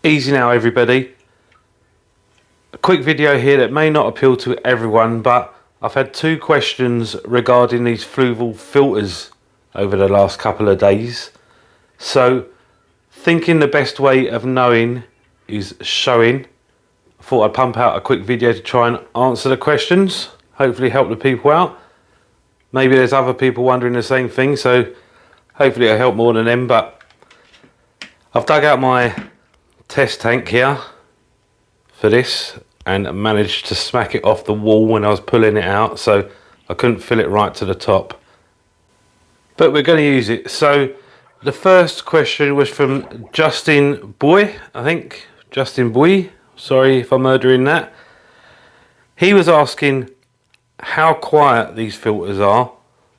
Easy now everybody. A quick video here that may not appeal to everyone, but I've had two questions regarding these Fluval filters over the last couple of days. So thinking the best way of knowing is showing, I thought I'd pump out a quick video to try and answer the questions, hopefully help the people out. Maybe there's other people wondering the same thing, so hopefully it'll help more than them. But I've dug out my test tank here for this and managed to smack it off the wall when I was pulling it out, so I couldn't fill it right to the top, but we're going to use it. So the first question was from Justin Boy, I think Justin Boy, sorry if I'm murdering that. He was asking how quiet these filters are,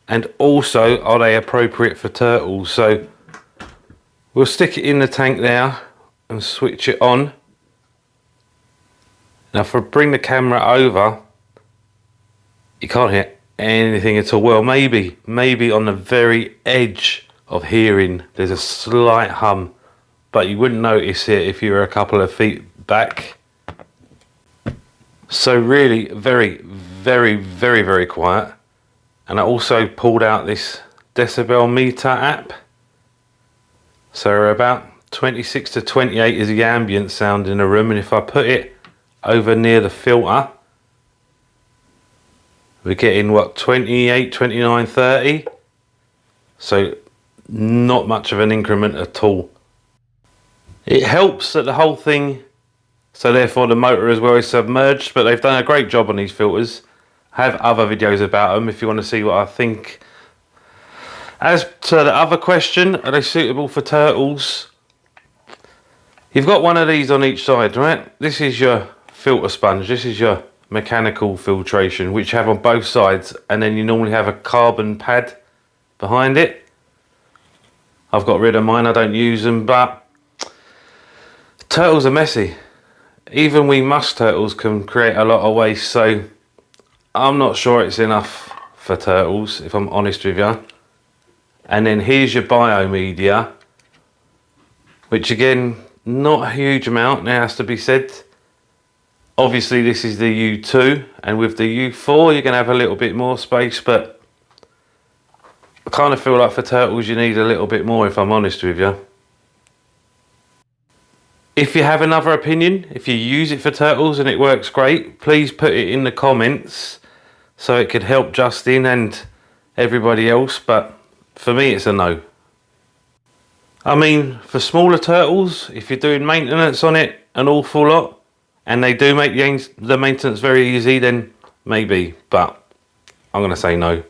and also are they appropriate for turtles. So we'll stick it in the tank there and switch it on. Now if I bring the camera over, you can't hear anything at all. Well, maybe on the very edge of hearing there's a slight hum, but you wouldn't notice it if you were a couple of feet back. So really very quiet. And I also pulled out this decibel meter app, so we're about 26 to 28 is the ambient sound in the room, and if I put it over near the filter, we're getting what, 28, 29, 30. So not much of an increment at all. It helps that the whole thing, so therefore the motor as well, is submerged, but they've done a great job on these filters. I have other videos about them if you want to see what I think. As to the other question, are they suitable for turtles? You've got one of these on each side, right? This is your filter sponge, this is your mechanical filtration, which you have on both sides, and then you normally have a carbon pad behind it. I've got rid of mine, I don't use them, but turtles are messy. Even we musk turtles can create a lot of waste, so I'm not sure it's enough for turtles, if I'm honest with you. And then here's your biomedia, which again, not a huge amount, now has to be said. Obviously this is the U2, and with the U4 you're going to have a little bit more space, but I kind of feel like for turtles you need a little bit more, if I'm honest with you. If you have another opinion, if you use it for turtles and it works great, please put it in the comments so it could help Justin and everybody else, but for me it's a no. I mean, for smaller turtles, if you're doing maintenance on it an awful lot, and they do make the maintenance very easy, then maybe, but I'm going to say no.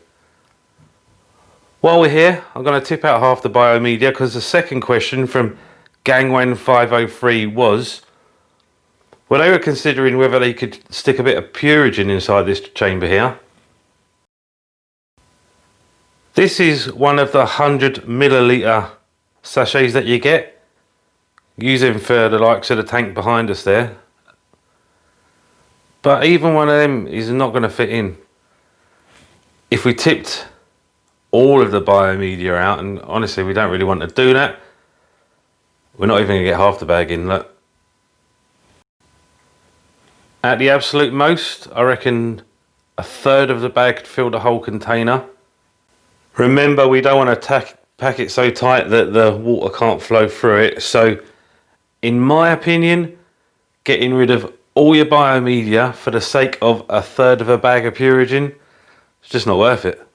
While we're here, I'm going to tip out half the biomedia, because the second question from Gangwan503 was, well, they were considering whether they could stick a bit of Purigen inside this chamber here. This is one of the 100 milliliter sachets that you get. Use them for the likes of the tank behind us there. But even one of them is not going to fit in. If we tipped all of the biomedia out, and honestly we don't really want to do that, we're not even going to get half the bag in, look. At the absolute most, I reckon a third of the bag could fill the whole container. Remember, we don't want to pack it so tight that the water can't flow through it. So in my opinion, getting rid of all your biomedia for the sake of a third of a bag of Purigen, it's just not worth it.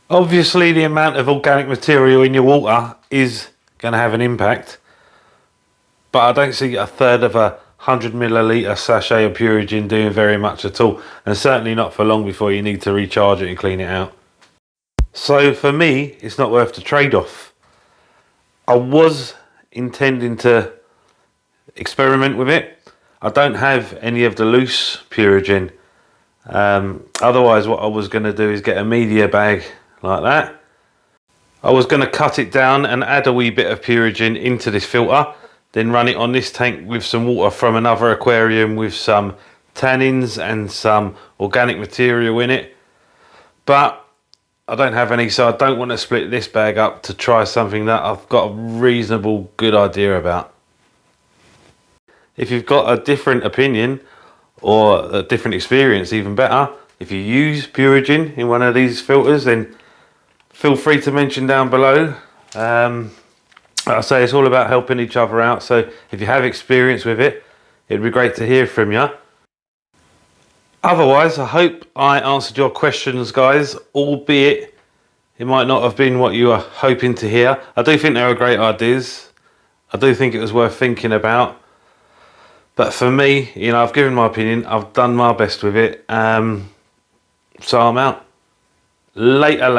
Obviously the amount of organic material in your water is going to have an impact, but I don't see a third of a 100 milliliter sachet of Purigen doing very much at all, and certainly not for long before you need to recharge it and clean it out. So for me, it's not worth the trade-off. I was intending to experiment with it. I don't have any of the loose Purigen. Otherwise what I was going to do is get a media bag like that. I was going to cut it down and add a wee bit of Purigen into this filter, then run it on this tank with some water from another aquarium with some tannins and some organic material in it. But I don't have any, so I don't want to split this bag up to try something that I've got a reasonable good idea about. If you've got a different opinion or a different experience, even better, if you use Purigen in one of these filters, then feel free to mention down below. Like I say, it's all about helping each other out, so if you have experience with it, it'd be great to hear from you. Otherwise, I hope I answered your questions, guys, albeit it might not have been what you were hoping to hear. I do think they were great ideas. I do think it was worth thinking about. But for me, you know, I've given my opinion. I've done my best with it. So I'm out. Later.